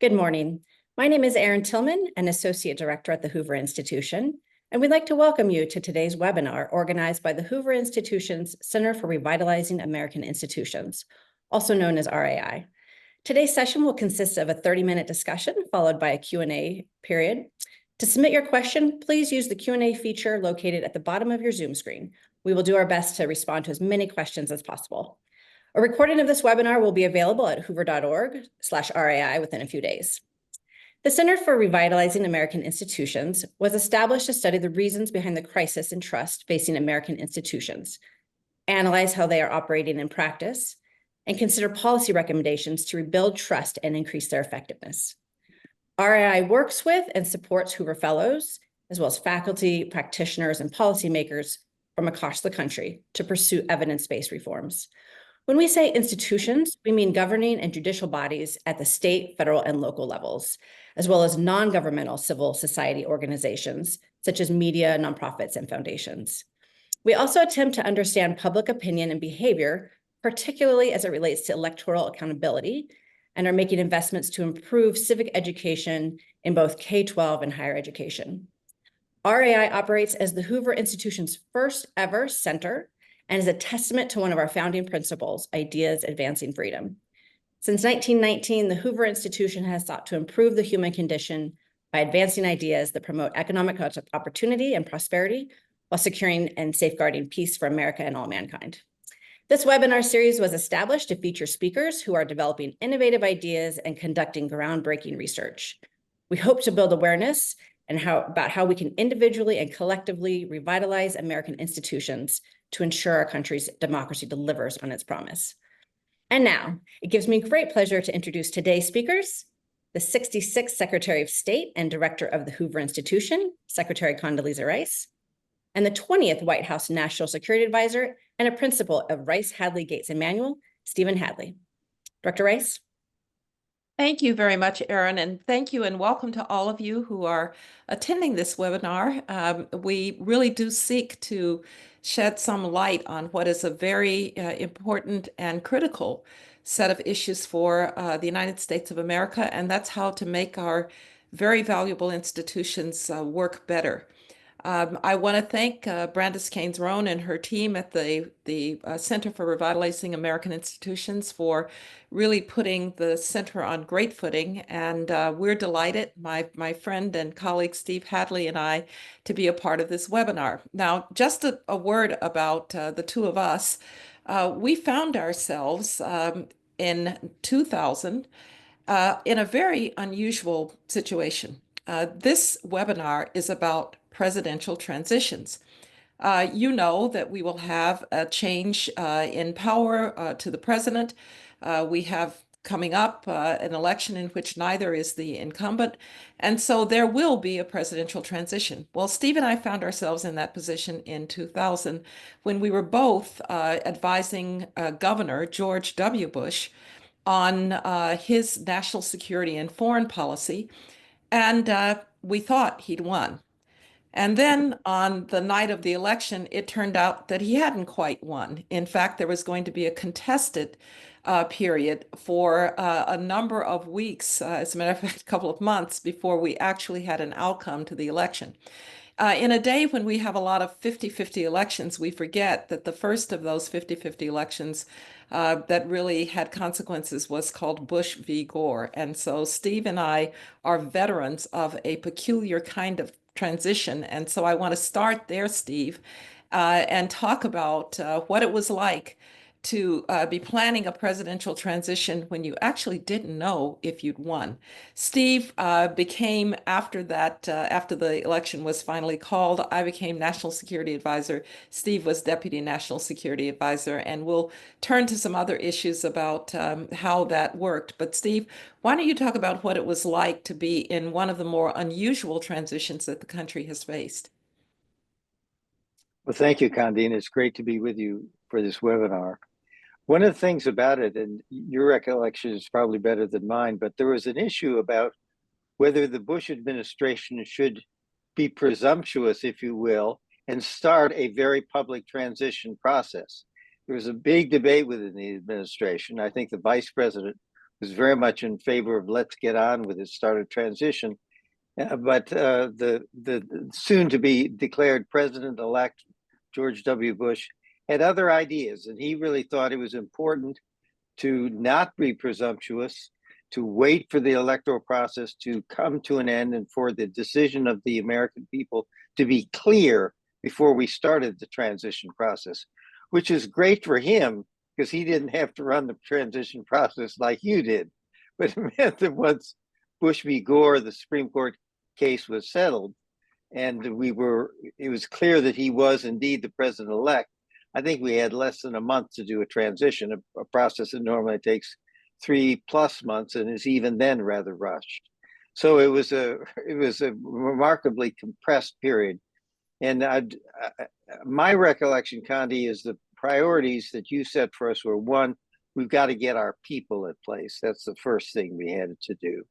Good morning. My name is Erin Tillman, an Associate Director at the Hoover Institution, and we'd like to welcome you to today's webinar organized by the Hoover Institution's Center for Revitalizing American Institutions, also known as RAI. Today's session will consist of a 30-minute discussion followed by a Q&A period. To submit your question, please use the Q&A feature located at the bottom of your Zoom screen. We will do our best to respond to as many questions as possible. A recording of this webinar will be available at hoover.org/RAI within a few days. The Center for Revitalizing American Institutions was established to study the reasons behind the crisis in trust facing American institutions, analyze how they are operating in practice, and consider policy recommendations to rebuild trust and increase their effectiveness. RAI works with and supports Hoover Fellows, as well as faculty, practitioners, and policymakers from across the country to pursue evidence-based reforms. When we say institutions, we mean governing and judicial bodies at the state, federal, and local levels, as well as non-governmental civil society organizations, such as media, nonprofits, and foundations. We also attempt to understand public opinion and behavior, particularly as it relates to electoral accountability, and are making investments to improve civic education in both K-12 and higher education. RAI operates as the Hoover Institution's first ever center and is a testament to one of our founding principles, ideas advancing freedom. Since 1919, the Hoover Institution has sought to improve the human condition by advancing ideas that promote economic opportunity and prosperity while securing and safeguarding peace for America and all mankind. This webinar series was established to feature speakers who are developing innovative ideas and conducting groundbreaking research. We hope to build awareness about how we can individually and collectively revitalize American institutions to ensure our country's democracy delivers on its promise. And now, it gives me great pleasure to introduce today's speakers, the 66th Secretary of State and Director of the Hoover Institution, Secretary Condoleezza Rice, and the 20th White House National Security Advisor and a principal of Rice, Hadley, Gates, and Manuel, Stephen Hadley. Dr. Rice? Thank you very much, Erin, and thank you and welcome to all of you who are attending this webinar. We really do seek to shed some light on what is a very important and critical set of issues for the United States of America, and that's how to make our very valuable institutions work better. I want to thank Brandis Keynes-Roan and her team at the Center for Revitalizing American Institutions for really putting the center on great footing. And we're delighted, my friend and colleague Steve Hadley and I, to be a part of this webinar. Now, just a word about the two of us. We found ourselves in 2000 in a very unusual situation. This webinar is about presidential transitions. You know that we will have a change in power to the president. We have coming up an election in which neither is the incumbent, and so there will be a presidential transition. Well, Steve and I found ourselves in that position in 2000 when we were both advising Governor George W. Bush on his national security and foreign policy, and we thought he'd won. And then on the night of the election, it turned out that he hadn't quite won. In fact, there was going to be a contested period for a number of weeks, as a matter of fact, a couple of months before we actually had an outcome to the election. In a day when we have a lot of 50-50 elections, we forget that the first of those 50-50 elections that really had consequences was called Bush v. Gore. And so Steve and I are veterans of a peculiar kind of transition. And so I want to start there, Steve, and talk about what it was like to be planning a presidential transition when you actually didn't know if you'd won. Steve became, after the election was finally called, I became National Security Advisor. Steve was Deputy National Security Advisor, and we'll turn to some other issues about how that worked. But Steve, why don't you talk about what it was like to be in one of the more unusual transitions that the country has faced? Well, thank you, Condine. It's great to be with you for this webinar. One of the things about it, and your recollection is probably better than mine, but there was an issue about whether the Bush administration should be presumptuous, if you will, and start a very public transition process. There was a big debate within the administration. I think the vice president was very much in favor of let's get on with it, start a transition. But the soon to be declared president-elect George W. Bush had other ideas, and he really thought it was important to not be presumptuous, to wait for the electoral process to come to an end and for the decision of the American people to be clear before we started the transition process, which is great for him because he didn't have to run the transition process like you did. But it meant that once Bush v. Gore, the Supreme Court case was settled, and it was clear that he was indeed the president-elect, I think we had less than a month to do a transition, a process that normally takes 3+ months and is even then rather rushed. So it was a remarkably compressed period. And my recollection, Condi, is the priorities that you set for us were: one, we've got to get our people in place. That's the first thing we had to do.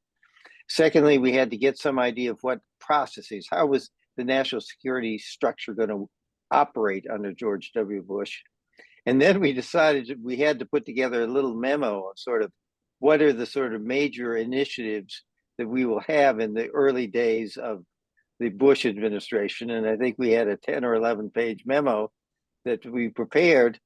Secondly, we had to get some idea of what processes, how was the national security structure going to operate under George W. Bush? And then we decided that we had to put together a little memo of sort of what are the sort of major initiatives that we will have in the early days of the Bush administration. And I think we had a 10 or 11 page memo that we prepared.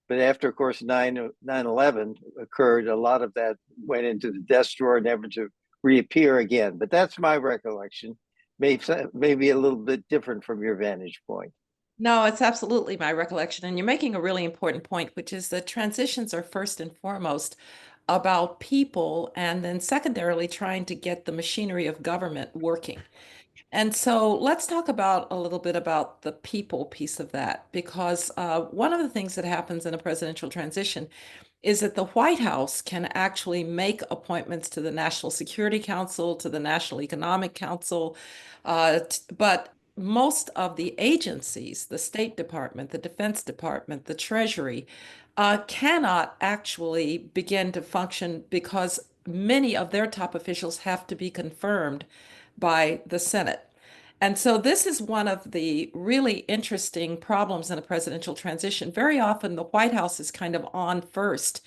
But after, of course, 9/11 occurred, a lot of that went into the desk drawer, never to reappear again. But that's my recollection, maybe a little bit different from your vantage point. No, it's absolutely my recollection. And you're making a really important point, which is that transitions are first and foremost about people, and then secondarily trying to get the machinery of government working. And so let's talk about a little bit about the people piece of that, because one of the things that happens in a presidential transition is that the White House can actually make appointments to the National Security Council, to the National Economic Council, but most of the agencies, the State Department, the Defense Department, the Treasury, cannot actually begin to function because many of their top officials have to be confirmed by the Senate. And so this is one of the really interesting problems in a presidential transition. Very often the White House is kind of on first,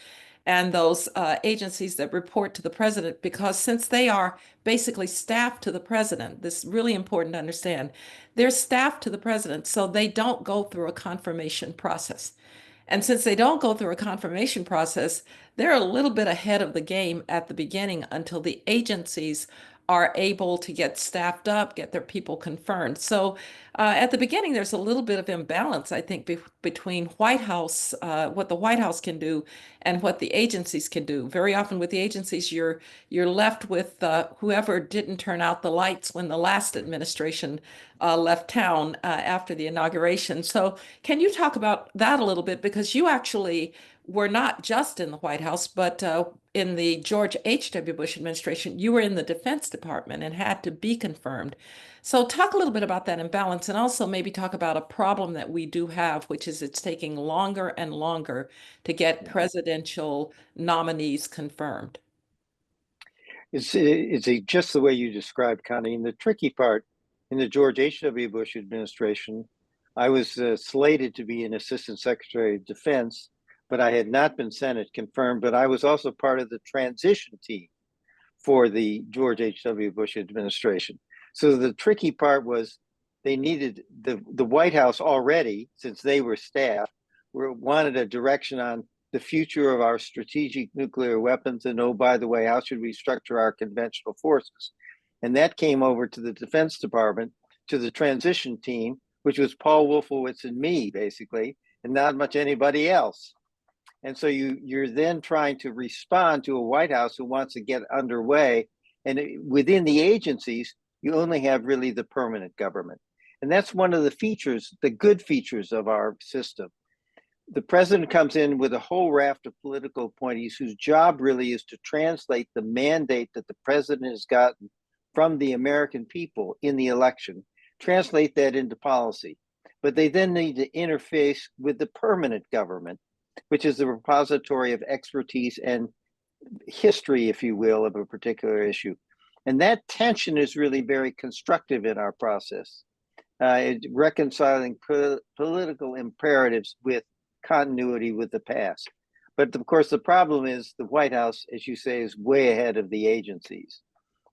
and those agencies that report to the president, because since they are basically staff to the president, this is really important to understand, they're staff to the president, so they don't go through a confirmation process. And since they don't go through a confirmation process, they're a little bit ahead of the game at the beginning until the agencies are able to get staffed up, get their people confirmed. So at the beginning, there's a little bit of imbalance, I think, between White House, what the White House can do and what the agencies can do. Very often with the agencies, you're left with whoever didn't turn out the lights when the last administration left town after the inauguration. So can you talk about that a little bit? Because you actually were not just in the White House, but in the George H.W. Bush administration, you were in the Defense Department and had to be confirmed. So talk a little bit about that imbalance, and also maybe talk about a problem that we do have, which is it's taking longer and longer to get presidential nominees confirmed. It's just the way you described, Connie. And the tricky part in the George H.W. Bush administration, I was slated to be an Assistant Secretary of Defense, but I had not been Senate confirmed. But I was also part of the transition team for the George H.W. Bush administration. So the tricky part was they needed the White House already, since they were staff, wanted a direction on the future of our strategic nuclear weapons. And oh, by the way, how should we structure our conventional forces? And that came over to the Defense Department, to the transition team, which was Paul Wolfowitz and me, basically, and not much anybody else. And so you're then trying to respond to a White House who wants to get underway. And within the agencies, you only have really the permanent government. And that's one of the features, the good features of our system. The president comes in with a whole raft of political appointees whose job really is to translate the mandate that the president has gotten from the American people in the election, translate that into policy. But they then need to interface with the permanent government, which is the repository of expertise and history, if you will, of a particular issue. And that tension is really very constructive in our process, reconciling political imperatives with continuity with the past. But of course, the problem is the White House, as you say, is way ahead of the agencies.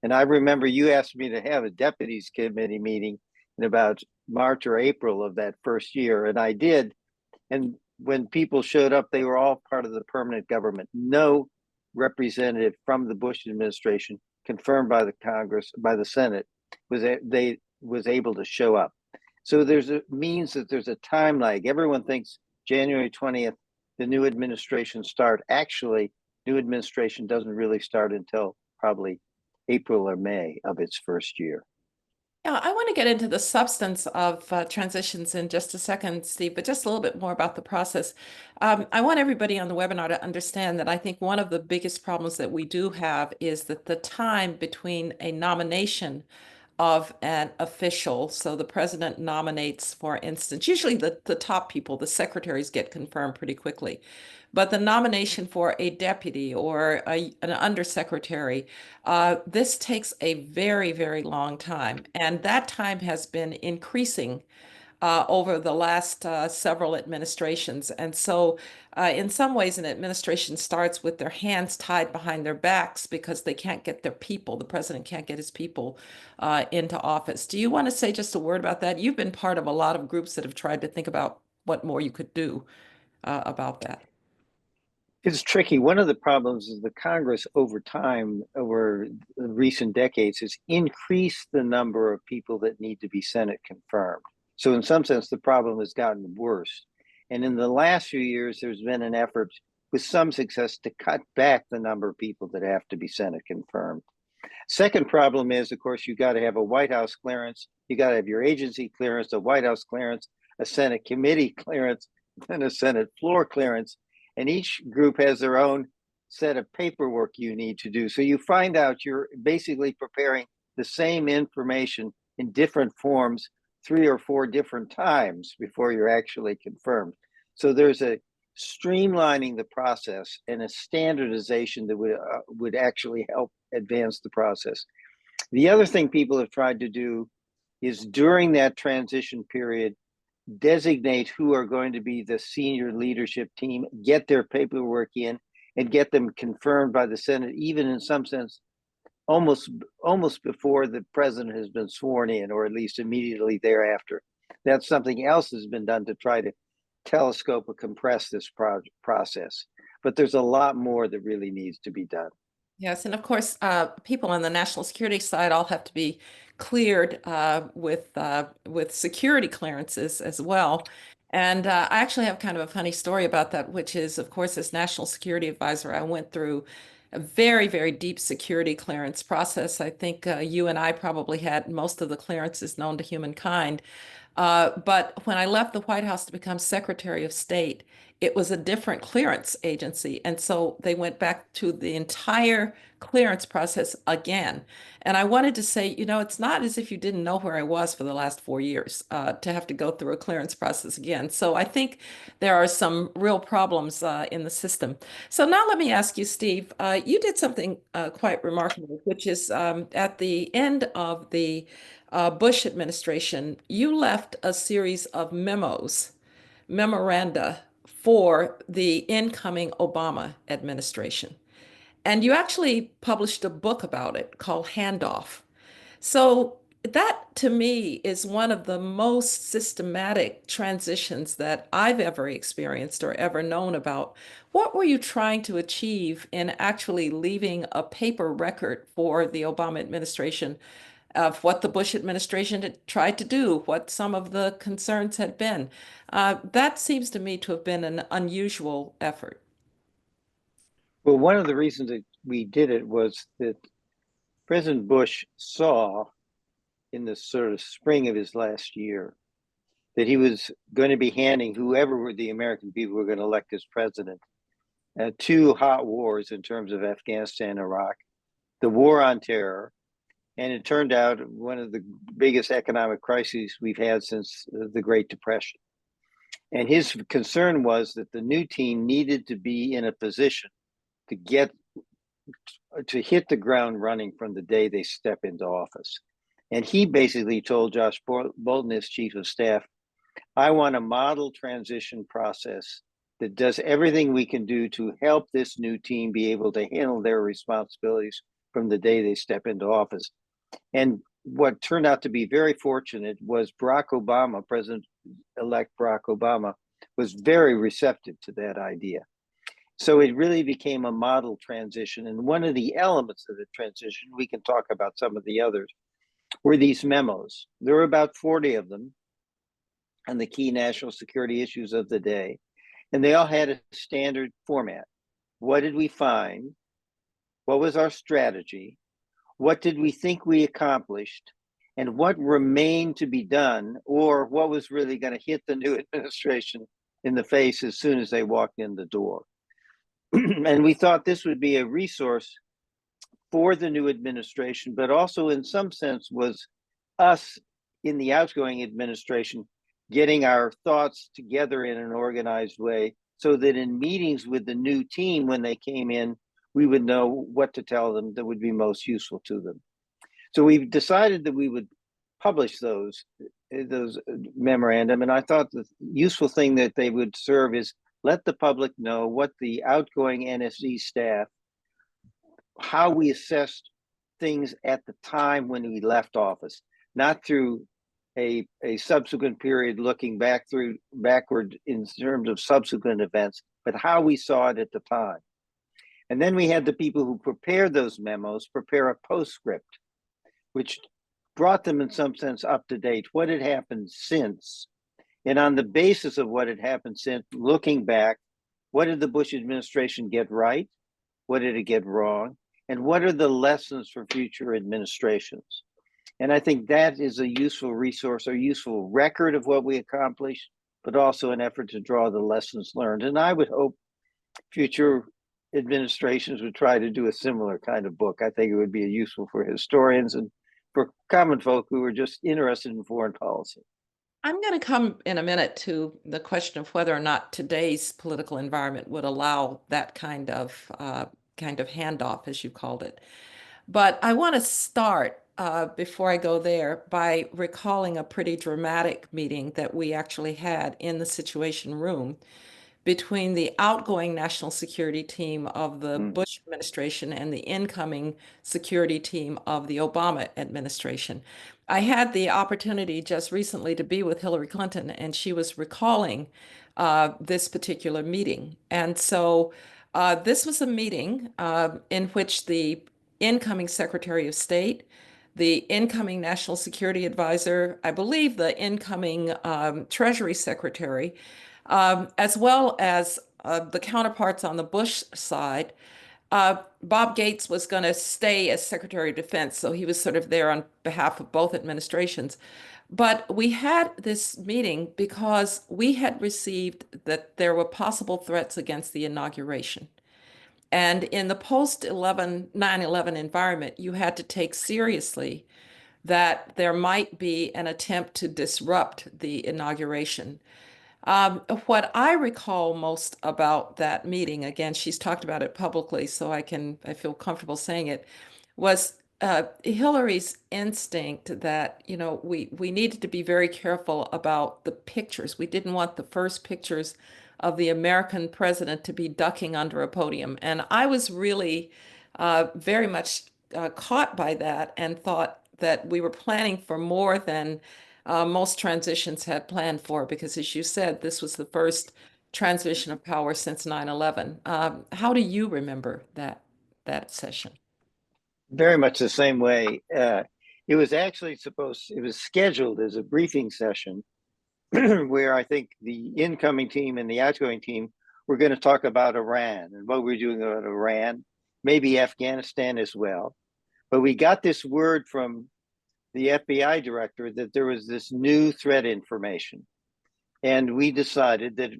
And I remember you asked me to have a deputies committee meeting in about March or April of that first year, and I did. And when people showed up, they were all part of the permanent government. No representative from the Bush administration, confirmed by the Congress, by the Senate, was able to show up. So means that there's a time lag. Everyone thinks January 20th, the new administration start. Actually, new administration doesn't really start until probably April or May of its first year. Yeah, I want to get into the substance of transitions in just a second, Steve, but just a little bit more about the process. I want everybody on the webinar to understand that I think one of the biggest problems that we do have is that the time between a nomination of an official, so the president nominates, for instance, usually the top people, the secretaries get confirmed pretty quickly. But the nomination for a deputy or an undersecretary, this takes a very, very long time. And that time has been increasing over the last several administrations. And so in some ways, an administration starts with their hands tied behind their backs because they can't get their people, the president can't get his people into office. Do you want to say just a word about that? You've been part of a lot of groups that have tried to think about what more you could do about that. It's tricky. One of the problems is the Congress over time, over recent decades, has increased the number of people that need to be Senate confirmed. So in some sense, the problem has gotten worse. And in the last few years, there's been an effort with some success to cut back the number of people that have to be Senate confirmed. Second problem is, of course, you got to have a White House clearance. You got to have your agency clearance, a White House clearance, a Senate committee clearance, and a Senate floor clearance. And each group has their own set of paperwork you need to do. So you find out you're basically preparing the same information in different forms 3 or 4 different times before you're actually confirmed. So there's a streamlining the process and a standardization that would actually help advance the process. The other thing people have tried to do is during that transition period, designate who are going to be the senior leadership team, get their paperwork in, and get them confirmed by the Senate, even in some sense, almost before the president has been sworn in, or at least immediately thereafter. That's something else has been done to try to telescope or compress this process. But there's a lot more that really needs to be done. Yes, and of course, people on the national security side all have to be cleared with security clearances as well. And I actually have kind of a funny story about that, which is, of course, as national security advisor, I went through a very, very deep security clearance process. I think you and I probably had most of the clearances known to humankind. But when I left the White House to become Secretary of State, it was a different clearance agency. And so they went back to the entire clearance process again. And I wanted to say, you know, it's not as if you didn't know where I was for the last 4 years to have to go through a clearance process again. So I think there are some real problems in the system. So now let me ask you, Steve, you did something quite remarkable, which is at the end of the Bush administration, you left a series of memoranda for the incoming Obama administration. And you actually published a book about it called Handoff. So that to me is one of the most systematic transitions that I've ever experienced or ever known about. What were you trying to achieve in actually leaving a paper record for the Obama administration of what the Bush administration had tried to do, what some of the concerns had been? That seems to me to have been an unusual effort. Well, one of the reasons that we did it was that President Bush saw in the sort of spring of his last year that he was going to be handing whoever the American people were going to elect as president 2 hot wars in terms of Afghanistan and Iraq, the war on terror, and it turned out one of the biggest economic crises we've had since the Great Depression. And his concern was that the new team needed to be in a position to hit the ground running from the day they step into office. And he basically told Josh Bolten, as chief of staff, I want a model transition process that does everything we can do to help this new team be able to handle their responsibilities from the day they step into office. And what turned out to be very fortunate was Barack Obama, President-elect Barack Obama, was very receptive to that idea. So it really became a model transition. And one of the elements of the transition, we can talk about some of the others, were these memos. There were about 40 of them on the key national security issues of the day. And they all had a standard format. What did we find? What was our strategy? What did we think we accomplished? And what remained to be done, or what was really going to hit the new administration in the face as soon as they walked in the door? And we thought this would be a resource for the new administration, but also in some sense was us in the outgoing administration getting our thoughts together in an organized way so that in meetings with the new team when they came in, we would know what to tell them that would be most useful to them. So we decided that we would publish those memorandum, and I thought the useful thing that they would serve is let the public know what the outgoing NSC staff, how we assessed things at the time when we left office, not through a subsequent period looking backward in terms of subsequent events, but how we saw it at the time. And then we had the people who prepared those memos prepare a postscript, which brought them in some sense up to date, what had happened since. And on the basis of what had happened since, looking back, what did the Bush administration get right? What did it get wrong? And what are the lessons for future administrations? And I think that is a useful resource, a useful record of what we accomplished, but also an effort to draw the lessons learned. And I would hope future administrations would try to do a similar kind of book. I think it would be useful for historians and for common folk who are just interested in foreign policy. I'm going to come in a minute to the question of whether or not today's political environment would allow that kind of handoff, as you called it. But I want to start before I go there by recalling a pretty dramatic meeting that we actually had in the Situation Room between the outgoing national security team of the Bush administration and the incoming security team of the Obama administration. I had the opportunity just recently to be with Hillary Clinton, and she was recalling this particular meeting. And so this was a meeting in which the incoming Secretary of State, the incoming National Security Advisor, I believe the incoming Treasury Secretary, as well as the counterparts on the Bush side. Bob Gates was going to stay as Secretary of Defense, so he was sort of there on behalf of both administrations. But we had this meeting because we had received that there were possible threats against the inauguration. And in the post-9/11 environment, you had to take seriously that there might be an attempt to disrupt the inauguration. What I recall most about that meeting, again, she's talked about it publicly, so I feel comfortable saying it, was Hillary's instinct that, we needed to be very careful about the pictures. We didn't want the first pictures of the American president to be ducking under a podium. And I was really very much caught by that and thought that we were planning for more than most transitions had planned for, because as you said, this was the first transition of power since 9/11. How do you remember that session? Very much the same way. It was actually it was scheduled as a briefing session where I think the incoming team and the outgoing team were going to talk about Iran and what we're doing about Iran, maybe Afghanistan as well. But we got this word from the FBI director that there was this new threat information. And we decided that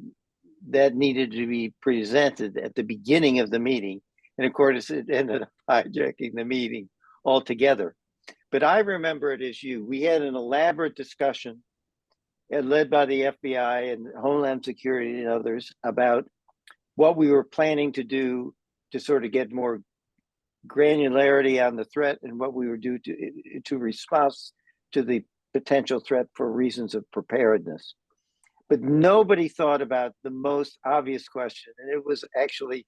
that needed to be presented at the beginning of the meeting. And of course, it ended up hijacking the meeting altogether. But I remember it as you. We had an elaborate discussion led by the FBI and Homeland Security and others about what we were planning to do to sort of get more granularity on the threat and what we would do to response to the potential threat for reasons of preparedness. But nobody thought about the most obvious question. And it was actually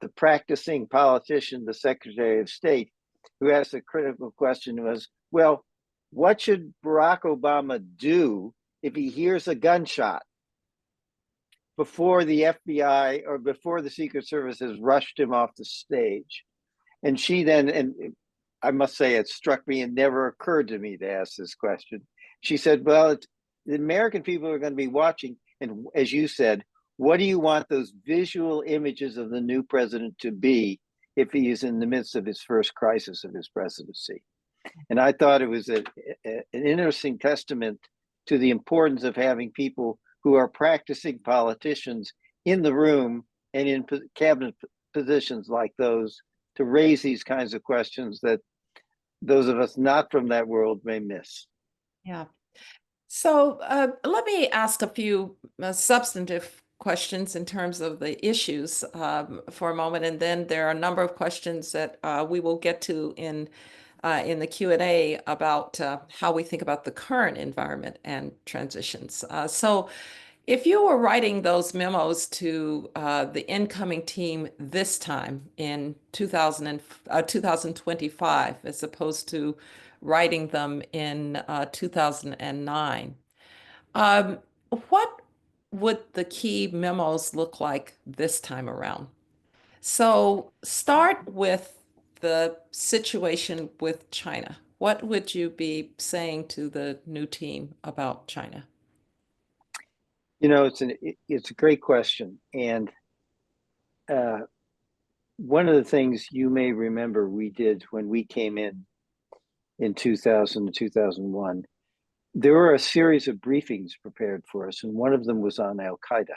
the practicing politician, the Secretary of State, who asked the critical question was, well, what should Barack Obama do if he hears a gunshot before the FBI or before the Secret Service has rushed him off the stage? And she then, and I must say it struck me and never occurred to me to ask this question. She said, well, the American people are going to be watching. And as you said, what do you want those visual images of the new president to be if he is in the midst of his first crisis of his presidency? And I thought it was an interesting testament to the importance of having people who are practicing politicians in the room and in cabinet positions like those to raise these kinds of questions that those of us not from that world may miss. Yeah. So let me ask a few substantive questions in terms of the issues for a moment, and then there are a number of questions that we will get to in the Q&A about how we think about the current environment and transitions. So if you were writing those memos to the incoming team this time in 2025, as opposed to writing them in 2009, what would the key memos look like this time around? So start with the situation with China. What would you be saying to the new team about China? You know, it's a great question. And one of the things you may remember we did when we came in 2000 to 2001, there were a series of briefings prepared for us. And one of them was on Al-Qaeda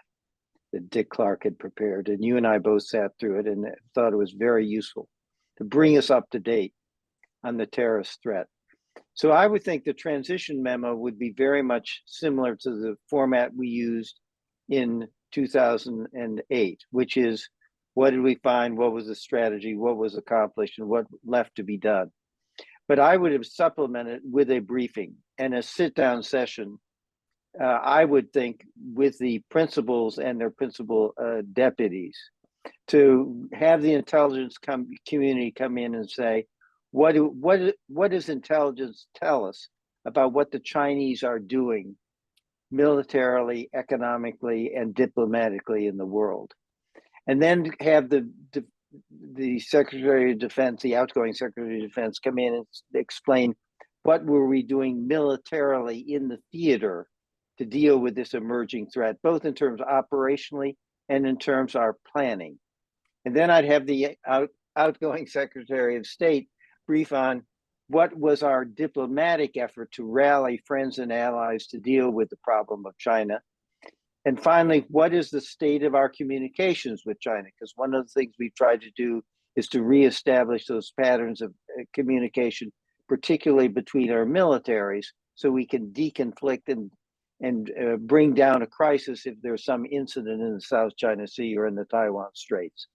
that Dick Clark had prepared. And you and I both sat through it and thought it was very useful to bring us up to date on the terrorist threat. So I would think the transition memo would be very much similar to the format we used in 2008, which is what did we find, what was the strategy, what was accomplished, and what left to be done. But I would have supplemented with a briefing and a sit-down session, I would think, with the principals and their principal deputies to have the intelligence community come in and say, what does intelligence tell us about what the Chinese are doing militarily, economically, and diplomatically in the world? And then have the Secretary of Defense, the outgoing Secretary of Defense, come in and explain what were we doing militarily in the theater to deal with this emerging threat, both in terms of operationally and in terms of our planning. And then I'd have the outgoing Secretary of State brief on what was our diplomatic effort to rally friends and allies to deal with the problem of China. And finally, what is the state of our communications with China? Because one of the things we've tried to do is to reestablish those patterns of communication, particularly between our militaries, so we can deconflict and bring down a crisis if there's some incident in the South China Sea or in the Taiwan Straits.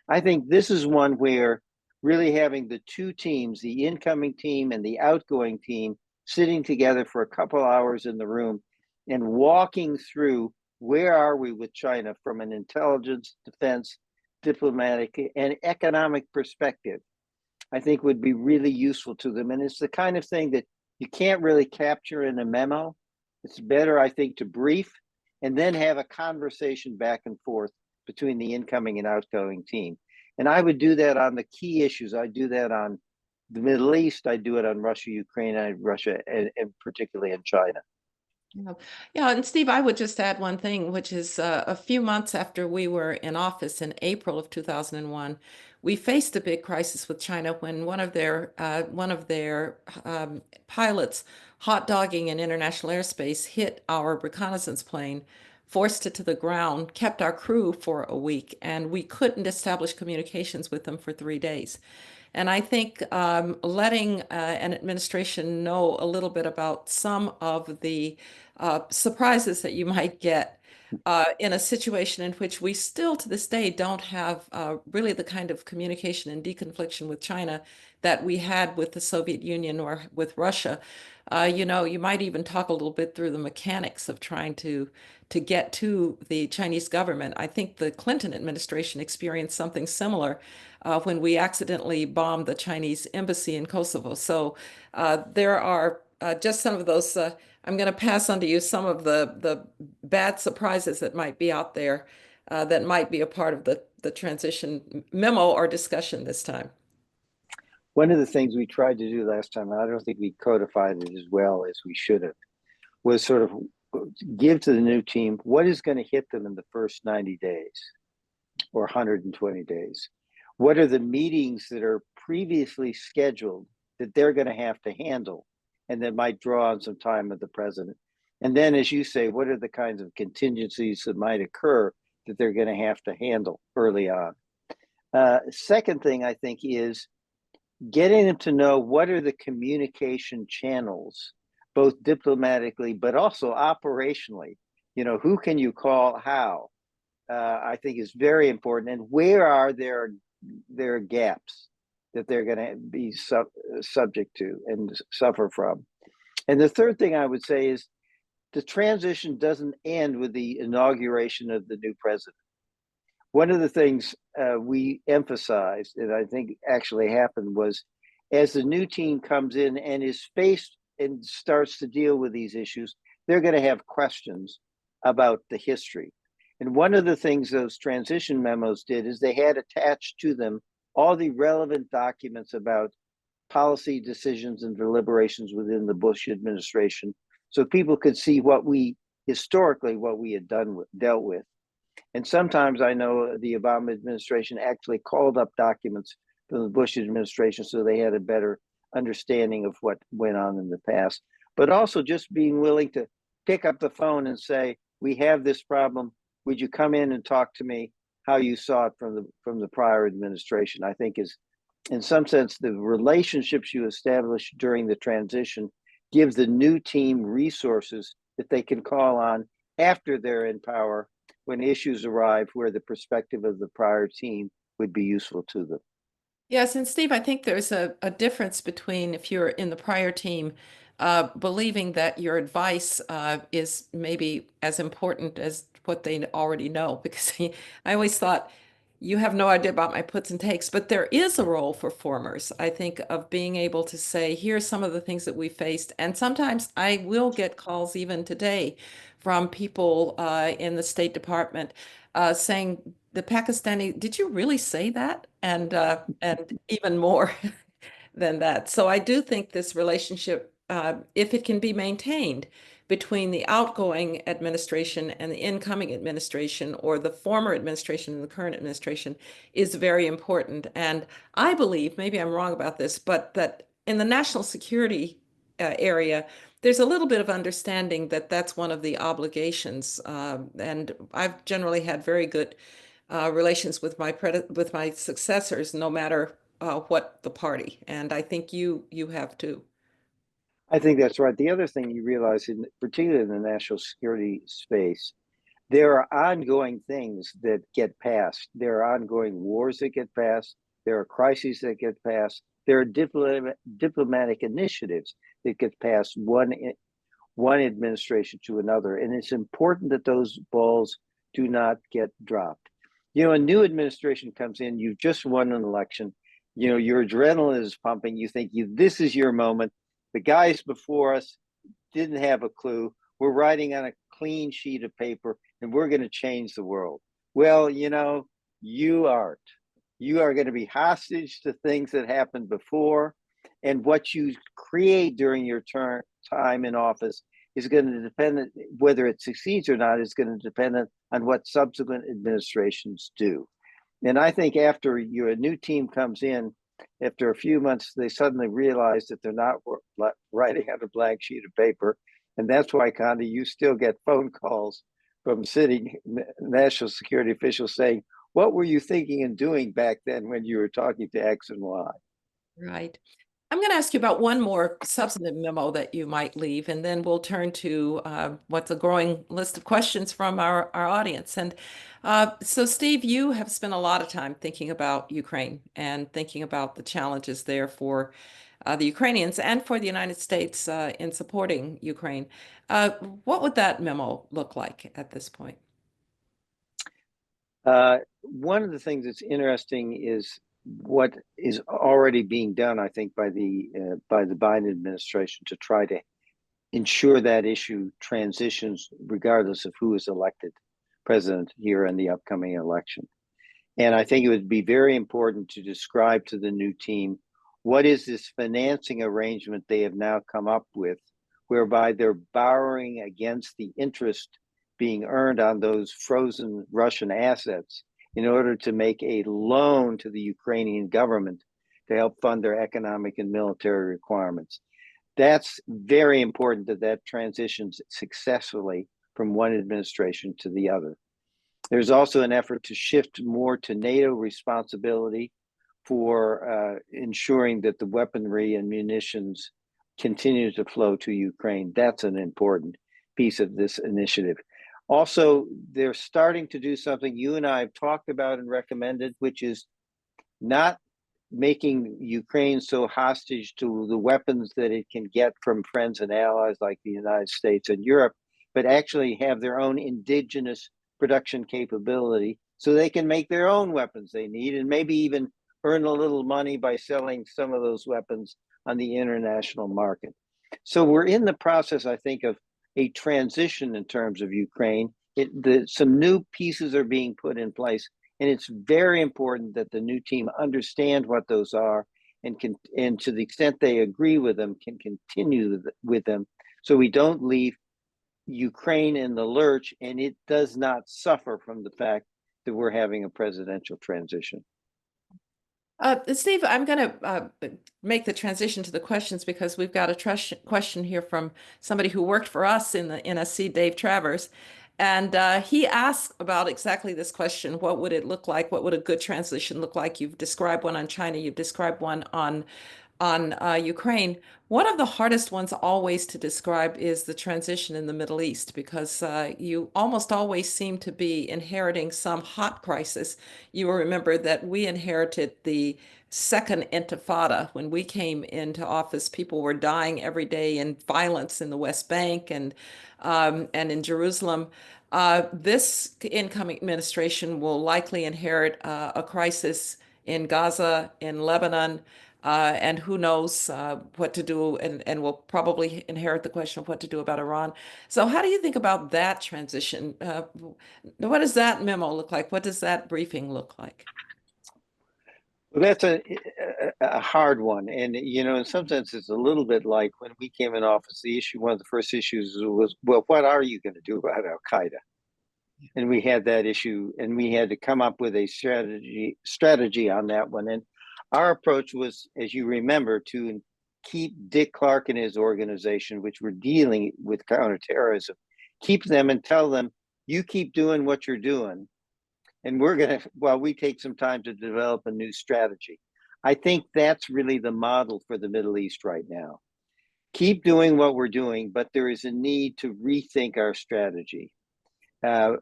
I think this is one where really having the two teams, the incoming team and the outgoing team, sitting together for a couple hours in the room and walking through where are we with China from an intelligence, defense, diplomatic, and economic perspective, I think would be really useful to them. And it's the kind of thing that you can't really capture in a memo. It's better, I think, to brief and then have a conversation back and forth between the incoming and outgoing team. And I would do that on the key issues. I do that on the Middle East. I do it on Russia, Ukraine, and Russia, and particularly in China. Yeah, and Steve, I would just add one thing, which is a few months after we were in office in April of 2001, we faced a big crisis with China when one of their pilots hot dogging in international airspace hit our reconnaissance plane, forced it to the ground, kept our crew for a week, and we couldn't establish communications with them for 3 days. And I think letting an administration know a little bit about some of the surprises that you might get in a situation in which we still to this day don't have really the kind of communication and deconfliction with China that we had with the Soviet Union or with Russia. You know, you might even talk a little bit through the mechanics of trying to get to the Chinese government. I think the Clinton administration experienced something similar when we accidentally bombed the Chinese embassy in Kosovo. So there are just some of those. I'm going to pass on to you some of the bad surprises that might be out there that might be a part of the transition memo or discussion this time. One of the things we tried to do last time, and I don't think we codified it as well as we should have, was sort of give to the new team what is going to hit them in the first 90 days or 120 days. What are the meetings that are previously scheduled that they're going to have to handle and that might draw on some time with the president? And then, as you say, what are the kinds of contingencies that might occur that they're going to have to handle early on? Second thing, I think, is getting them to know what are the communication channels, both diplomatically, but also operationally. You know, who can you call, how, I think is very important. And where are their gaps that they're going to be subject to and suffer from. And the third thing I would say is the transition doesn't end with the inauguration of the new president. One of the things we emphasized, and I think actually happened, was as the new team comes in and is faced and starts to deal with these issues, they're going to have questions about the history. And one of the things those transition memos did is they had attached to them all the relevant documents about policy decisions and deliberations within the Bush administration, so people could see what we historically had dealt with. And sometimes I know the Obama administration actually called up documents from the Bush administration so they had a better understanding of what went on in the past. But also just being willing to pick up the phone and say, we have this problem. Would you come in and talk to me how you saw it from the prior administration? I think is, in some sense, the relationships you establish during the transition give the new team resources that they can call on after they're in power when issues arrive where the perspective of the prior team would be useful to them. Yes, and Steve, I think there's a difference between if you're in the prior team, believing that your advice is maybe as important as what they already know, because I always thought you have no idea about my puts and takes, but there is a role for formers, I think, of being able to say, here's some of the things that we faced. And sometimes I will get calls even today from people in the State Department saying, the Pakistani, did you really say that? And even more than that. So I do think this relationship, if it can be maintained between the outgoing administration and the incoming administration, or the former administration and the current administration, is very important. And I believe, maybe I'm wrong about this, but that in the national security area, there's a little bit of understanding that that's one of the obligations. And I've generally had very good relations with my successors, no matter what the party. And I think you have too. I think that's right. The other thing you realize, particularly in the national security space, there are ongoing things that get passed. There are ongoing wars that get passed. There are crises that get passed. There are diplomatic initiatives that get passed one administration to another. And it's important that those balls do not get dropped. You know, a new administration comes in, you've just won an election, you know, your adrenaline is pumping, you think this is your moment. The guys before us didn't have a clue. We're writing on a clean sheet of paper and we're going to change the world. Well, you know, you aren't. You are going to be hostage to things that happened before. And what you create during your time in office is going to depend, whether it succeeds or not, is going to depend on what subsequent administrations do. And I think after a new team comes in, after a few months, they suddenly realize that they're not writing on a blank sheet of paper. And that's why, Condi, you still get phone calls from sitting national security officials saying, what were you thinking and doing back then when you were talking to X and Y? Right. I'm going to ask you about one more substantive memo that you might leave, and then we'll turn to what's a growing list of questions from our audience. And so, Steve, you have spent a lot of time thinking about Ukraine and thinking about the challenges there for the Ukrainians and for the United States in supporting Ukraine. What would that memo look like at this point? One of the things that's interesting is what is already being done, I think, by the Biden administration to try to ensure that issue transitions regardless of who is elected president here in the upcoming election. And I think it would be very important to describe to the new team what is this financing arrangement they have now come up with, whereby they're borrowing against the interest being earned on those frozen Russian assets in order to make a loan to the Ukrainian government to help fund their economic and military requirements. That's very important that that transitions successfully from one administration to the other. There's also an effort to shift more to NATO responsibility for ensuring that the weaponry and munitions continue to flow to Ukraine. That's an important piece of this initiative. Also, they're starting to do something you and I have talked about and recommended, which is not making Ukraine so hostage to the weapons that it can get from friends and allies like the United States and Europe, but actually have their own indigenous production capability so they can make their own weapons they need and maybe even earn a little money by selling some of those weapons on the international market. So we're in the process, I think, of a transition in terms of Ukraine. Some new pieces are being put in place, and it's very important that the new team understand what those are and to the extent they agree with them, can continue with them so we don't leave Ukraine in the lurch and it does not suffer from the fact that we're having a presidential transition. Steve, I'm going to make the transition to the questions because we've got a question here from somebody who worked for us in the NSC, Dave Travers. And he asked about exactly this question. What would it look like? What would a good transition look like? You've described one on China. You've described one on Ukraine. One of the hardest ones always to describe is the transition in the Middle East, because you almost always seem to be inheriting some hot crisis. You will remember that we inherited the second intifada. When we came into office, people were dying every day in violence in the West Bank and in Jerusalem. This incoming administration will likely inherit a crisis in Gaza, in Lebanon, and who knows what to do, and we'll probably inherit the question of what to do about Iran. So how do you think about that transition? What does that memo look like? What does that briefing look like? Well, that's a hard one. And, you know, in some sense, it's a little bit like when we came in office, the issue, one of the first issues was, well, what are you going to do about Al-Qaeda? And we had that issue and we had to come up with a strategy on that one. And our approach was, as you remember, to keep Dick Clark and his organization, which were dealing with counterterrorism, keep them and tell them, you keep doing what you're doing. And we're going to, while we take some time to develop a new strategy. I think that's really the model for the Middle East right now. Keep doing what we're doing, but there is a need to rethink our strategy.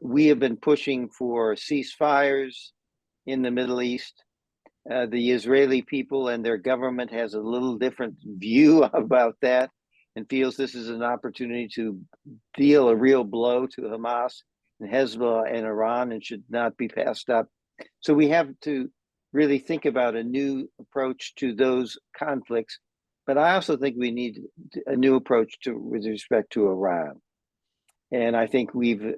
We have been pushing for ceasefires in the Middle East. The Israeli people and their government has a little different view about that and feels this is an opportunity to deal a real blow to Hamas and Hezbollah and Iran and should not be passed up. So we have to really think about a new approach to those conflicts. But I also think we need a new approach with respect to Iran. And I think we've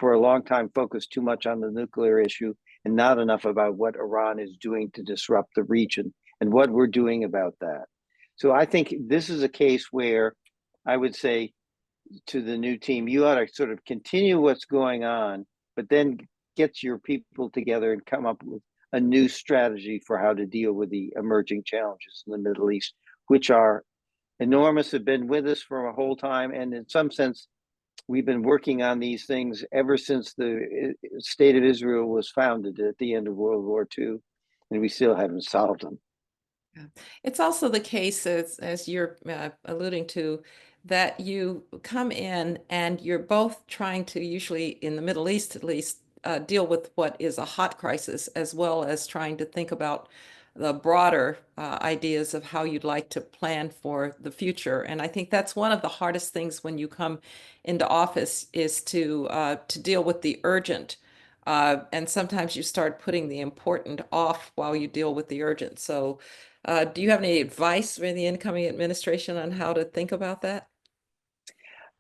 for a long time focused too much on the nuclear issue and not enough about what Iran is doing to disrupt the region and what we're doing about that. So I think this is a case where I would say to the new team, you ought to sort of continue what's going on, but then get your people together and come up with a new strategy for how to deal with the emerging challenges in the Middle East, which are enormous, have been with us for a whole time. And in some sense, we've been working on these things ever since the state of Israel was founded at the end of World War II, and we still haven't solved them. Yeah. It's also the case, as you're alluding to, that you come in and you're both trying to, usually in the Middle East at least, deal with what is a hot crisis, as well as trying to think about the broader ideas of how you'd like to plan for the future. And I think that's one of the hardest things when you come into office, is to deal with the urgent. And sometimes you start putting the important off while you deal with the urgent. So do you have any advice for the incoming administration on how to think about that?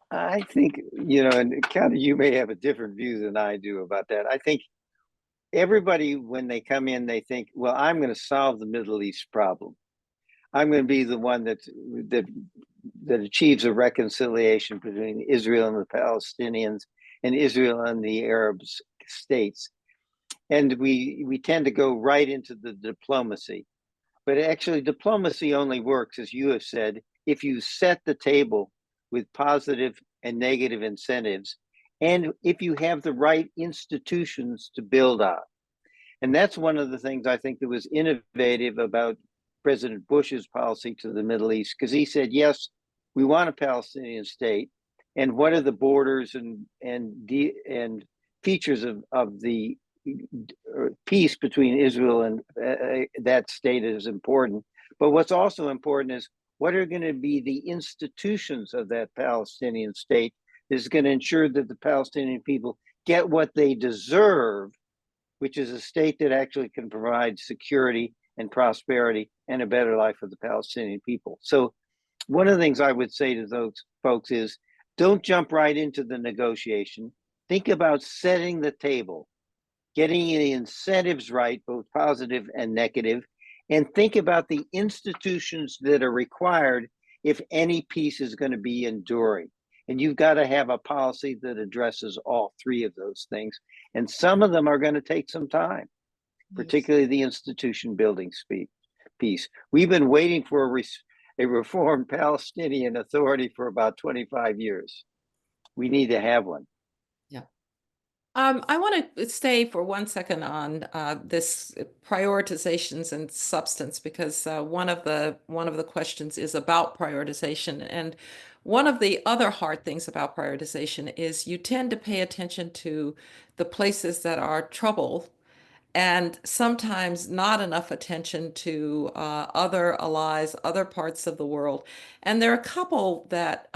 I think, and kind of you may have a different view than I do about that. I think everybody, when they come in, they think, well, I'm going to solve the Middle East problem. I'm going to be the one that achieves a reconciliation between Israel and the Palestinians and Israel and the Arab states. And we tend to go right into the diplomacy. But actually, diplomacy only works, as you have said, if you set the table with positive and negative incentives, and if you have the right institutions to build on. And that's one of the things I think that was innovative about President Bush's policy to the Middle East, because he said, yes, we want a Palestinian state. And what are the borders and features of the peace between Israel and that state is important. But what's also important is what are going to be the institutions of that Palestinian state that is going to ensure that the Palestinian people get what they deserve, which is a state that actually can provide security and prosperity and a better life for the Palestinian people. So one of the things I would say to those folks is, don't jump right into the negotiation. Think about setting the table, getting the incentives right, both positive and negative, and think about the institutions that are required if any peace is going to be enduring. And you've got to have a policy that addresses all three of those things. And some of them are going to take some time, particularly the institution building piece. We've been waiting for a reformed Palestinian Authority for about 25 years. We need to have one. Yeah. I want to stay for 1 second on this prioritizations and substance, because one of the questions is about prioritization. And one of the other hard things about prioritization is you tend to pay attention to the places that are troubled, and sometimes not enough attention to other allies, other parts of the world. And there are a couple that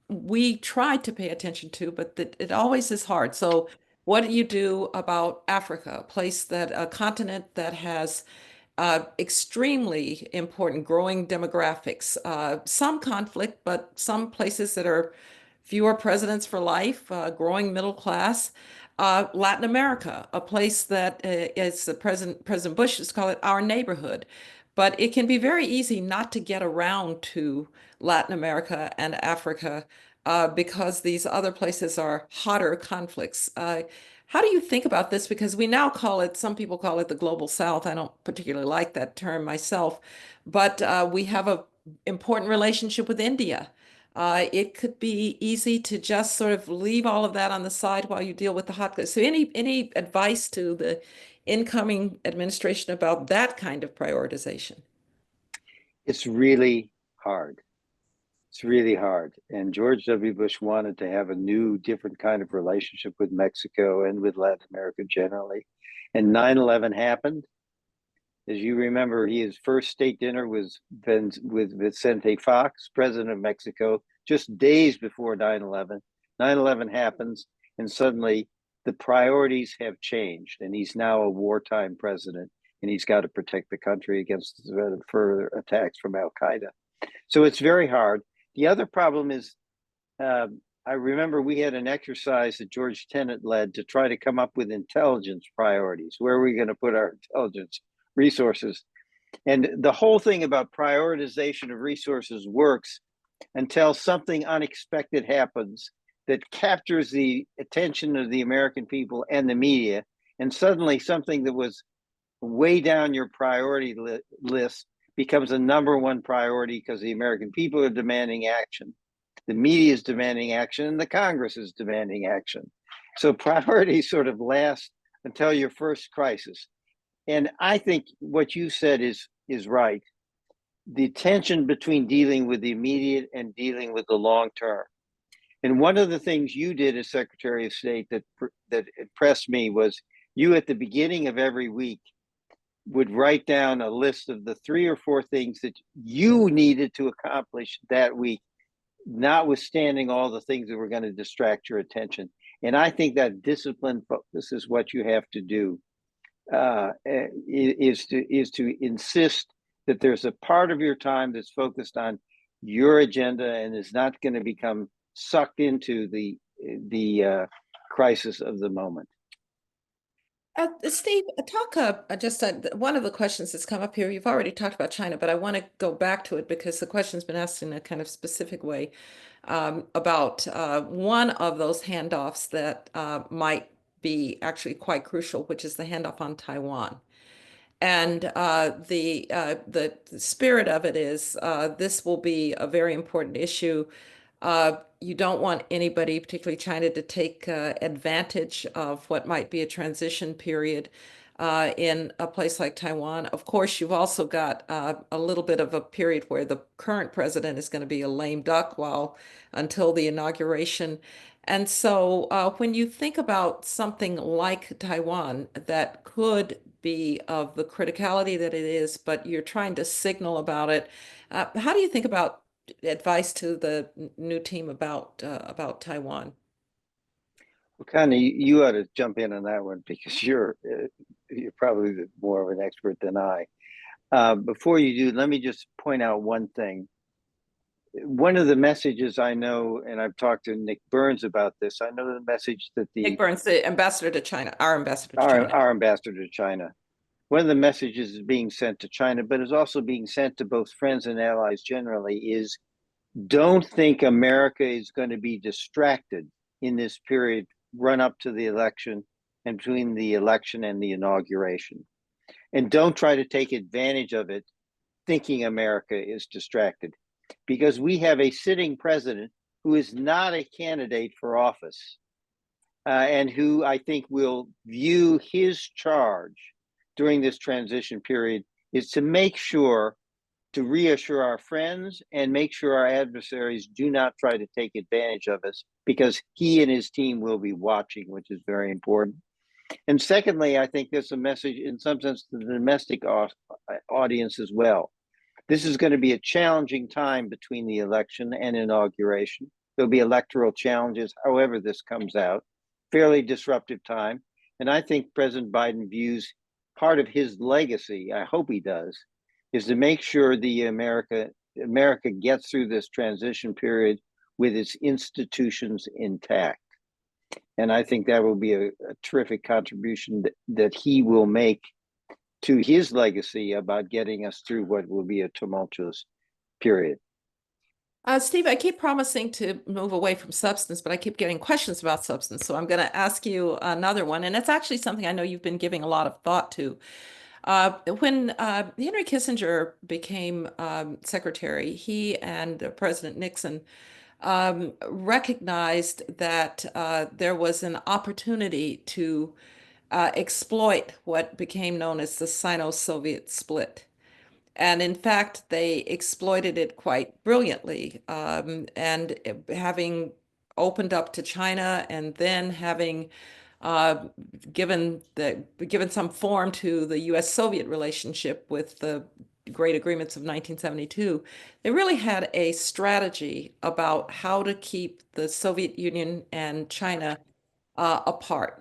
we tried to pay attention to, but it always is hard. So what do you do about Africa, a continent that has extremely important growing demographics, some conflict, but some places that are fewer presidents for life, growing middle class. Latin America, a place that is President Bush has called it our neighborhood. But it can be very easy not to get around to Latin America and Africa because these other places are hotter conflicts. How do you think about this? Because we now some people call it the global South. I don't particularly like that term myself, but we have an important relationship with India. It could be easy to just sort of leave all of that on the side while you deal with the hot. So any advice to the incoming administration about that kind of prioritization? It's really hard. It's really hard. And George W. Bush wanted to have a new, different kind of relationship with Mexico and with Latin America generally. And 9/11 happened. As you remember, his first state dinner was with Vicente Fox, president of Mexico, just days before 9/11. 9/11 happens, and suddenly the priorities have changed, and he's now a wartime president, and he's got to protect the country against further attacks from Al Qaeda. So it's very hard. The other problem is, I remember we had an exercise that George Tenet led to try to come up with intelligence priorities. Where are we going to put our intelligence resources? And the whole thing about prioritization of resources works until something unexpected happens that captures the attention of the American people and the media. And suddenly something that was way down your priority list becomes a number one priority because the American people are demanding action. The media is demanding action, and the Congress is demanding action. So priorities sort of last until your first crisis. And I think what you said is right. the tension between dealing with the immediate and dealing with the long term. And one of the things you did as Secretary of State that impressed me was you at the beginning of every week would write down a list of the 3 or 4 things that you needed to accomplish that week, notwithstanding all the things that were going to distract your attention. And I think that discipline focus is what you have to do, is to insist that there's a part of your time that's focused on your agenda and is not going to become sucked into the crisis of the moment. Steve, one of the questions that's come up here, you've already talked about China, but I want to go back to it because the question's been asked in a kind of specific way about one of those handoffs that might be actually quite crucial, which is the handoff on Taiwan. And the spirit of it is this will be a very important issue. You don't want anybody, particularly China, to take advantage of what might be a transition period in a place like Taiwan. Of course, you've also got a little bit of a period where the current president is going to be a lame duck until the inauguration. And so when you think about something like Taiwan that could be of the criticality that it is, but you're trying to signal about it, how do you think about advice to the new team about Taiwan? Well, Connie, you ought to jump in on that one because you're probably more of an expert than I. Before you do, let me just point out one thing. One of the messages I know, and I've talked to Nick Burns about this, I know the message that Nick Burns, the ambassador to China, our ambassador to China. Our ambassador to China. One of the messages is being sent to China, but is also being sent to both friends and allies generally, is don't think America is going to be distracted in this period run up to the election and between the election and the inauguration. And don't try to take advantage of it thinking America is distracted, because we have a sitting president who is not a candidate for office and who I think will view his charge during this transition period is to make sure to reassure our friends and make sure our adversaries do not try to take advantage of us, because he and his team will be watching, which is very important. And secondly, I think there's a message in some sense to the domestic audience as well. This is going to be a challenging time between the election and inauguration. There'll be electoral challenges, however this comes out, fairly disruptive time. And I think President Biden views part of his legacy, I hope he does, is to make sure the America gets through this transition period with its institutions intact. And I think that will be a terrific contribution that he will make to his legacy about getting us through what will be a tumultuous period. Steve, I keep promising to move away from substance, but I keep getting questions about substance. So I'm going to ask you another one. And it's actually something I know you've been giving a lot of thought to. When Henry Kissinger became secretary, he and President Nixon recognized that there was an opportunity to exploit what became known as the Sino-Soviet split. And in fact, they exploited it quite brilliantly. And having opened up to China and then having given some form to the U.S.-Soviet relationship with the great agreements of 1972, they really had a strategy about how to keep the Soviet Union and China apart.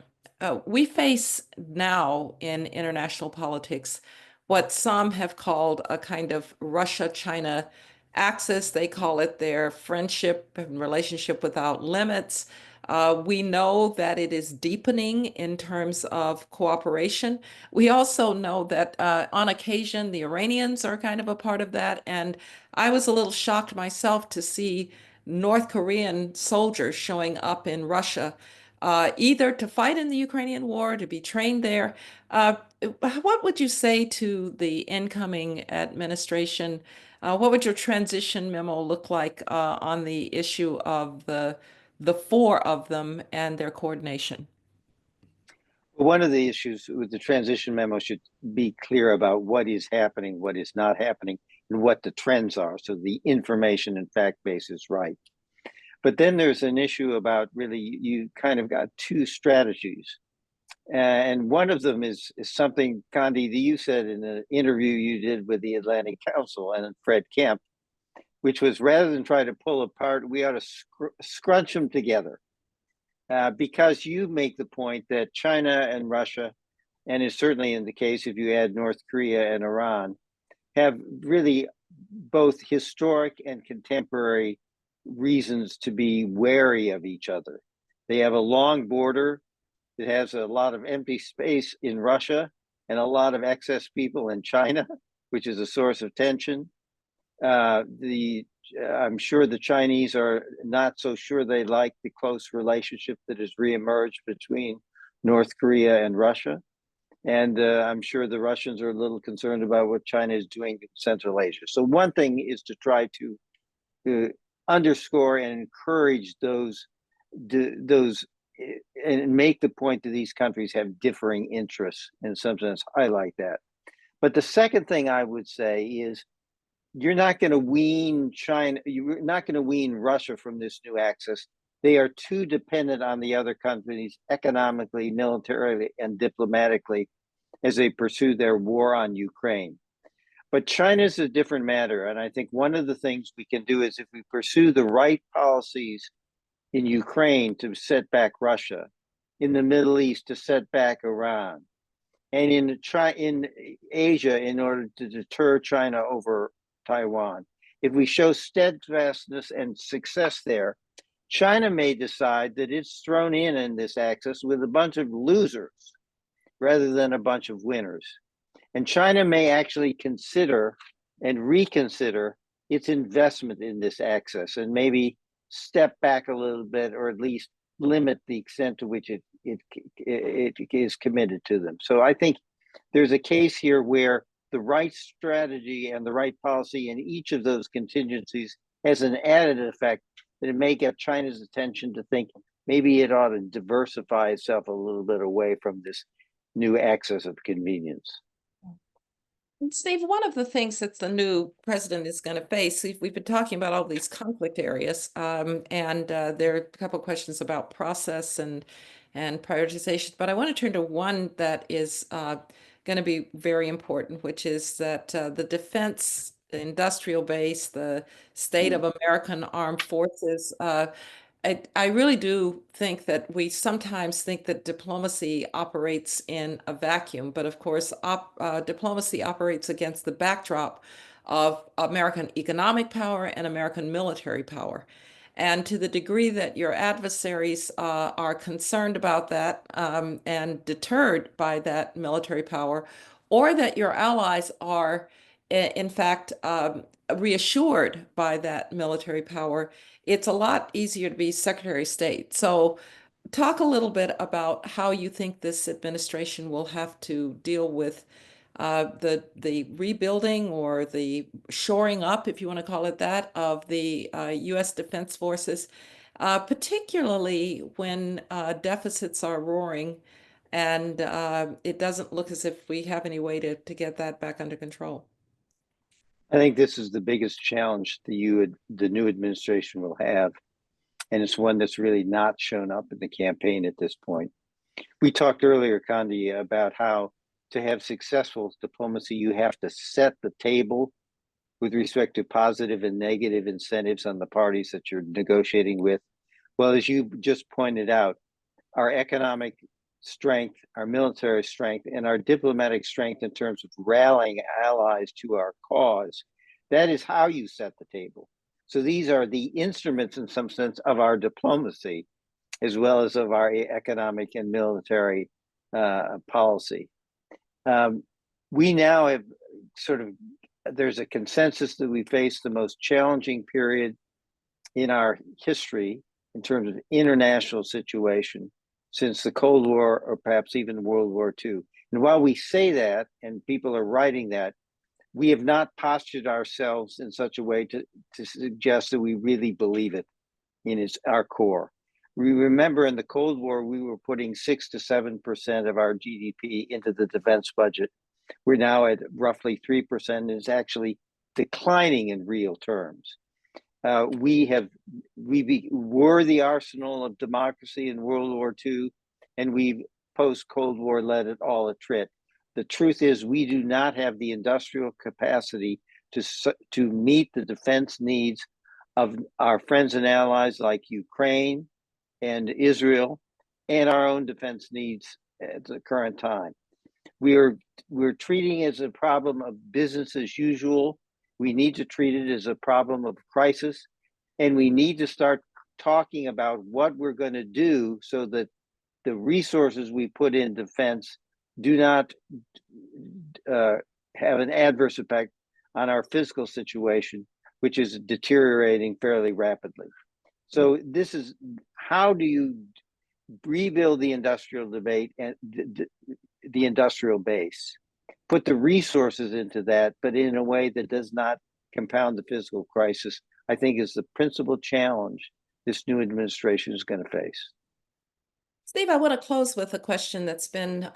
We face now in international politics what some have called a kind of Russia-China axis. They call it their friendship and relationship without limits. We know that it is deepening in terms of cooperation. We also know that on occasion, the Iranians are kind of a part of that. And I was a little shocked myself to see North Korean soldiers showing up in Russia, either to fight in the Ukrainian war, to be trained there. What would you say to the incoming administration? What would your transition memo look like on the issue of the 4 of them and their coordination? One of the issues with the transition memo should be clear about what is happening, what is not happening, and what the trends are. So the information and fact base is right. But then there's an issue about really, you kind of got two strategies. And one of them is something, Condi, that you said in an interview you did with the Atlantic Council and Fred Kemp, which was rather than try to pull apart, we ought to scrunch them together. Because you make the point that China and Russia, and it's certainly in the case if you add North Korea and Iran, have really both historic and contemporary reasons to be wary of each other. They have a long border that has a lot of empty space in Russia and a lot of excess people in China, which is a source of tension. I'm sure the Chinese are not so sure they like the close relationship that has reemerged between North Korea and Russia. And I'm sure the Russians are a little concerned about what China is doing in Central Asia. So one thing is to try to underscore and encourage those and make the point that these countries have differing interests, in some sense, highlight that. But the second thing I would say is you're not going to wean China, you're not going to wean Russia from this new axis. They are too dependent on the other countries economically, militarily, and diplomatically as they pursue their war on Ukraine. But China is a different matter. And I think one of the things we can do is if we pursue the right policies in Ukraine to set back Russia, in the Middle East to set back Iran, and in Asia in order to deter China over Taiwan. If we show steadfastness and success there, China may decide that it's thrown in this axis with a bunch of losers rather than a bunch of winners. And China may actually consider and reconsider its investment in this axis and maybe step back a little bit, or at least limit the extent to which it is committed to them. So I think there's a case here where the right strategy and the right policy in each of those contingencies has an added effect that it may get China's attention to think maybe it ought to diversify itself a little bit away from this new axis of convenience. And Steve, one of the things that the new president is going to face, we've been talking about all these conflict areas, and there are a couple of questions about process and prioritization, but I want to turn to one that is going to be very important, which is that the defense industrial base, the state of American armed forces, I really do think that we sometimes think that diplomacy operates in a vacuum, but of course, diplomacy operates against the backdrop of American economic power and American military power. And to the degree that your adversaries are concerned about that and deterred by that military power, or that your allies are, in fact, reassured by that military power, it's a lot easier to be Secretary of State. So talk a little bit about how you think this administration will have to deal with the rebuilding or the shoring up, if you want to call it that, of the U.S. Defense Forces, particularly when deficits are roaring and it doesn't look as if we have any way to get that back under control. I think this is the biggest challenge the new administration will have, and it's one that's really not shown up in the campaign at this point. We talked earlier, Condi, about how to have successful diplomacy, you have to set the table with respect to positive and negative incentives on the parties that you're negotiating with. Well, as you just pointed out, our economic strength, our military strength, and our diplomatic strength in terms of rallying allies to our cause, that is how you set the table. So these are the instruments, in some sense, of our diplomacy, as well as of our economic and military policy. We now have there's a consensus that we face the most challenging period in our history in terms of international situation since the Cold War, or perhaps even World War II. And while we say that, and people are writing that, we have not postured ourselves in such a way to suggest that we really believe it in our core. We remember in the Cold War, we were putting 6 to 7% of our GDP into the defense budget. We're now at roughly 3%, and it's actually declining in real terms. We were the arsenal of democracy in World War II, and we post-Cold War let it all attrit. The truth is, we do not have the industrial capacity to meet the defense needs of our friends and allies like Ukraine and Israel, and our own defense needs at the current time. We're treating it as a problem of business as usual. We need to treat it as a problem of crisis, and we need to start talking about what we're going to do so that the resources we put in defense do not have an adverse effect on our physical situation, which is deteriorating fairly rapidly. So this is, how do you rebuild the industrial debate and the industrial base, put the resources into that, but in a way that does not compound the physical crisis, I think is the principal challenge this new administration is going to face. Steve, I want to close with a question that's been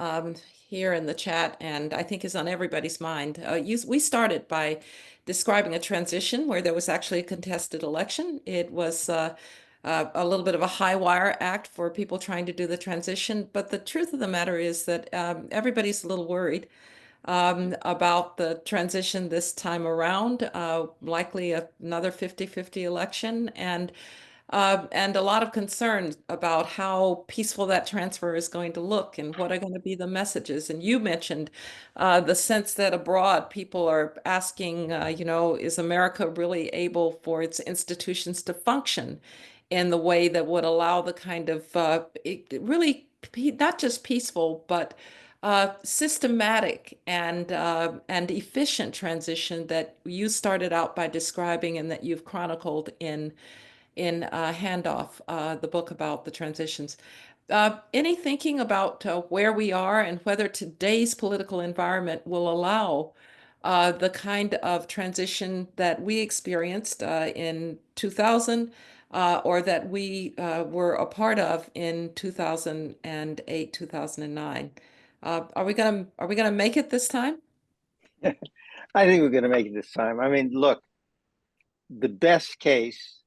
here in the chat and I think is on everybody's mind. We started by describing a transition where there was actually a contested election. It was a little bit of a high wire act for people trying to do the transition. But the truth of the matter is that everybody's a little worried about the transition this time around, likely another 50-50 election. And a lot of concerns about how peaceful that transfer is going to look and what are going to be the messages. And you mentioned the sense that abroad people are asking, is America really able for its institutions to function in the way that would allow the kind of really not just peaceful, but systematic and efficient transition that you started out by describing and that you've chronicled in Handoff, the book about the transitions. Any thinking about where we are and whether today's political environment will allow the kind of transition that we experienced in 2000 or that we were a part of in 2008, 2009? Are we gonna make it this time? I think we're going to make it this time. I mean, look, the best case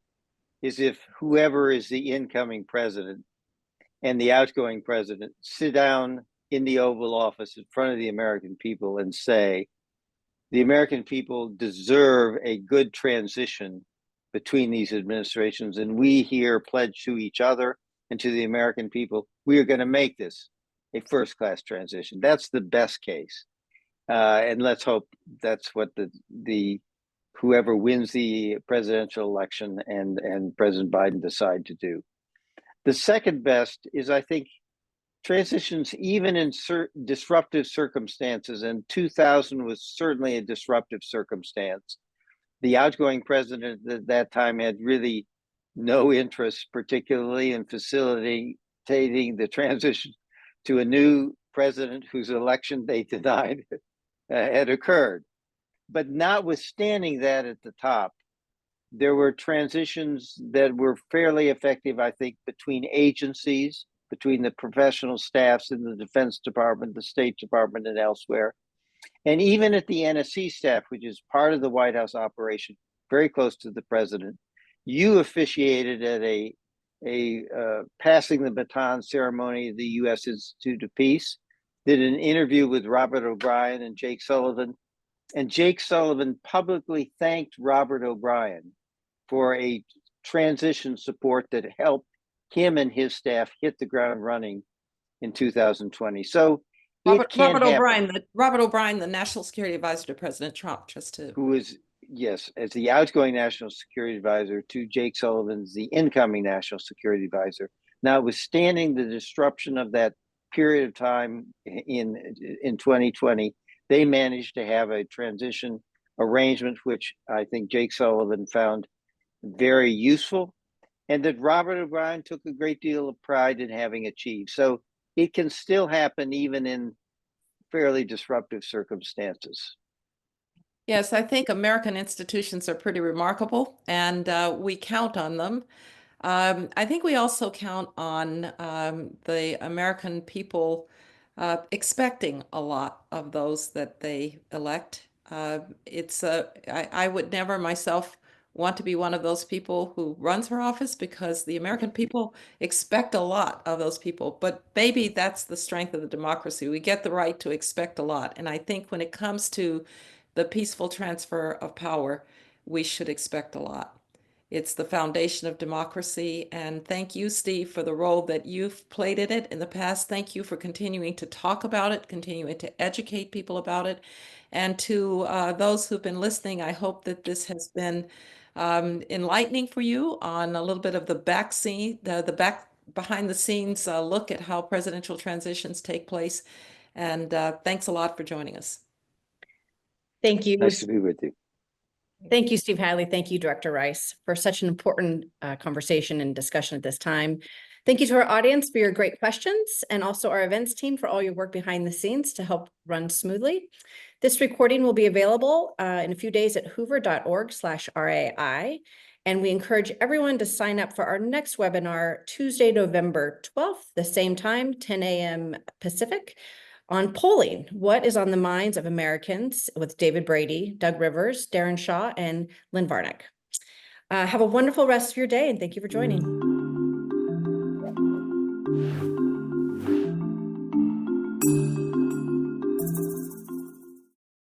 is if whoever is the incoming president and the outgoing president sit down in the Oval Office in front of the American people and say, the American people deserve a good transition between these administrations, and we here pledge to each other and to the American people, we are going to make this a first-class transition. That's the best case. And let's hope that's what the whoever wins the presidential election and President Biden decide to do. The second best is, I think, transitions even in disruptive circumstances, and 2000 was certainly a disruptive circumstance. The outgoing president at that time had really no interest, particularly in facilitating the transition to a new president whose election they denied had occurred. But notwithstanding that at the top, there were transitions that were fairly effective, I think, between agencies, between the professional staffs in the Defense Department, the State Department, and elsewhere. And even at the NSC staff, which is part of the White House operation, very close to the president. You officiated at a passing the baton ceremony at the U.S. Institute of Peace, did an interview with Robert O'Brien and Jake Sullivan. And Jake Sullivan publicly thanked Robert O'Brien for a transition support that helped him and his staff hit the ground running in 2020. So Robert O'Brien, the National Security Advisor to President Trump, who is, yes, as the outgoing National Security Advisor to Jake Sullivan, the incoming National Security Advisor. Notwithstanding the disruption of that period of time in 2020, they managed to have a transition arrangement, which I think Jake Sullivan found very useful, and that Robert O'Brien took a great deal of pride in having achieved. So it can still happen even in fairly disruptive circumstances. Yes, I think American institutions are pretty remarkable, and we count on them. I think we also count on the American people expecting a lot of those that they elect. I would never myself want to be one of those people who runs for office, because the American people expect a lot of those people. But maybe that's the strength of the democracy. We get the right to expect a lot. And I think when it comes to the peaceful transfer of power, we should expect a lot. It's the foundation of democracy. And thank you, Steve, for the role that you've played in it in the past. Thank you for continuing to talk about it, continuing to educate people about it. And to those who've been listening, I hope that this has been enlightening for you on a little bit of the back scene, the back behind the scenes look at how presidential transitions take place. And thanks a lot for joining us. Thank you. Nice to be with you. Thank you, Steve Hadley. Thank you, Director Rice, for such an important conversation and discussion at this time. Thank you to our audience for your great questions, and also our events team for all your work behind the scenes to help run smoothly. This recording will be available in a few days at hoover.org/RAI. And we encourage everyone to sign up for our next webinar, Tuesday, November 12th, the same time, 10 a.m. Pacific, on polling. What is on the minds of Americans, with David Brady, Doug Rivers, Darren Shaw, and Lynn Varnick. Have a wonderful rest of your day, and thank you for joining.